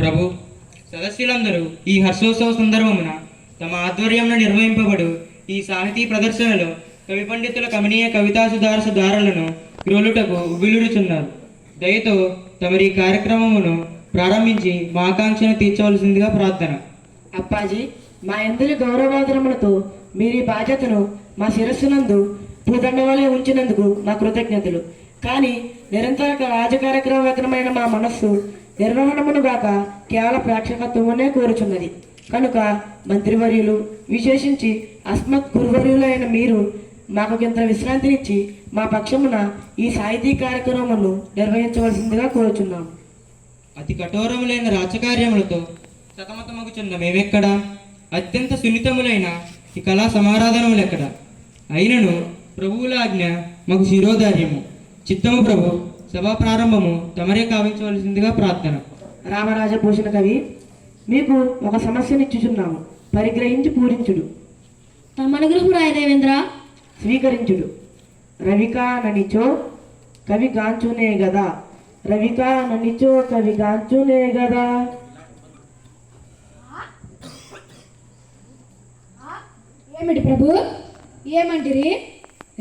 ప్రభు, సదస్సులందరూ ఈ హర్షోత్సవ సందర్భమున తమ ఆధ్వర్యంలో నిర్వహింపబడు ఈ సాహితీ ప్రదర్శనలో కవి పండితుల కమనీయ కవితా సుధారస ధారలను గ్రోలుటకు ఉబిలుడుచున్నారు. దయతో తమరి కార్యక్రమమును ప్రారంభించి మా ఆకాంక్షను తీర్చవలసిందిగా ప్రార్థన. అప్పాజీ, మా అందరి గౌరవాదరములతో మీరు ఈ బాధ్యతను మా శిరస్సునందు పూదండవలే ఉంచినందుకు నా కృతజ్ఞతలు. కానీ నిరంతర రాజకార్యక్రమమైన మా మనస్సు నిర్వహణమును గాక కేవల ప్రేక్షకత్వమునే కోరుచున్నది. కనుక మంత్రివర్యులు, విశేషించి అస్మత్ గురువర్యులైన మీరు మాకు ఇంత విశ్రాంతినిచ్చి మా పక్షమున ఈ సాహితీ కార్యక్రమమును నిర్వహించవలసిందిగా కోరుచున్నాము. అతి కఠోరములైన రాజకార్యములతో సతమతమగుచున్న మేమెక్కడ? అత్యంత సున్నితములైన ఈ కళా సమారాధనములెక్కడ? అయినను ప్రభువుల ఆజ్ఞ మాకు శిరోధార్యము. చిత్తము ప్రభు, సభా ప్రారంభము తమరే కావించవలసిందిగా ప్రార్థన. రామరాజభూషణ కవి, మీకు ఒక సమస్యనిచ్చుచున్నాము, పరిగ్రహించి పూరించుడు. తమనుగ్రహం రాయదేవేంద్ర. స్వీకరించుడు. రవికా ననిచో కవి గాంచునే గదా, రవికా ననిచో కవి గాంచునే గదా. ఏమిటి ప్రభు, ఏమంటిరి?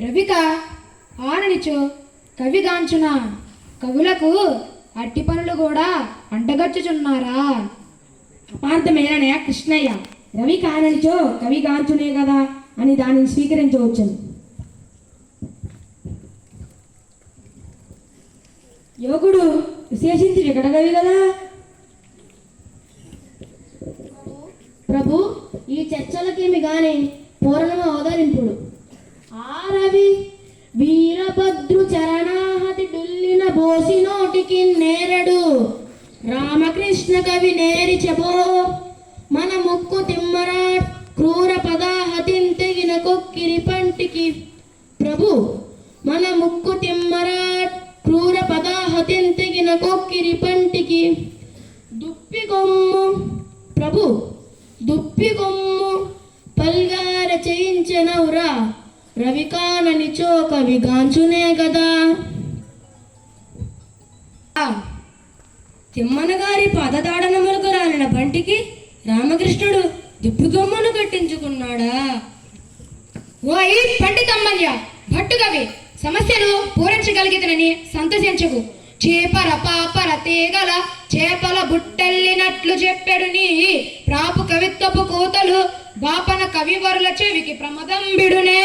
రవిక ఆననిచో కవిగాంచున, కవులకు అట్టి పనులు కూడా అంటగచ్చుచున్నారా? అపార్థమేననే కృష్ణయ్య, రవి కాననిచో కవి గాంచునే కదా అని దానిని స్వీకరించవచ్చును. యోగుడు విశేషించి వికటకవి కదా. ప్రభు, ఈ చర్చలకేమి గాని పూర్ణము అవతరింపుడు. ఆ రవి వీరభద్రు చరణాహతి డుల్లిన బోసి నోటికి నేరడు, రామకృష్ణ కవి నేరి చెబో మన ముక్కు తిమ్మరా క్రూర పదాహతిన్ తెగిన కొక్కిరి పంటికి. ప్రభు, మన ముక్కు తిమ్మరాట్ క్రూర పదాహతిన్ తెగిన కొక్కిరి పంటికి. దుప్పి కొమ్ము ప్రభు, దుప్పి కొమ్ము పల్గార చేయించెనవురా, రవికాననిచో కవి గాంచునే గదా. తిమ్మన గారి పాదదాడనములకు రాలిన బంటికి రామకృష్ణుడు దుప్పిగొమ్మను కట్టించుకున్నాడా? ఓయ్ పండితమ్మల్య భట్టు కవి, సమస్యను పూరించగలిగితనని సంతోషించకు. చేపర పాపర తీగల చేపల బుట్టెల్లినట్లు చెప్పాడు నీ ప్రాపు కవిత్వపు కోతలు, బాపన కవివరుల చెవికి ప్రమదం బిడునే.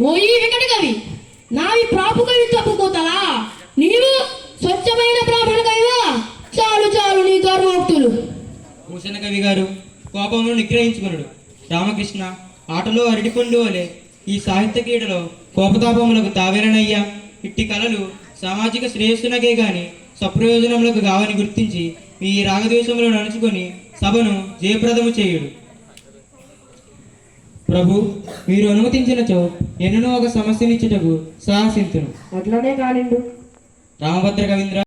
ఓయి వికట కవి, నావి ప్రాపు కవిత్వపు కోతలా? నీవు స్వచ్ఛమైన బ్రాహ్మణ కవివా? చాలు చాలు నీ గర్వోక్తులు. భూషణ కవి గారు కోపమును నిగ్రహించుకున్నాడు. రామకృష్ణ, ఆటలో అరటిపండు వలె ఈ సాహిత్య క్రీడలో కోపతాపములకు తావేరనయ్యా. ఇట్టి కళలు సామాజిక శ్రేయస్సునకే గాని సప్రయోజనములకు కావని గుర్తించి ఈ రాగద్వేషములను నడుచుకొని సభను జయప్రదము చేయుడు. ప్రభు, మీరు అనుమతించినచో ఎన్నో ఒక సమస్యనిచ్చుటకు సాహసింతును. అట్లనే కానిండు. రామభద్ర కవీంద్ర.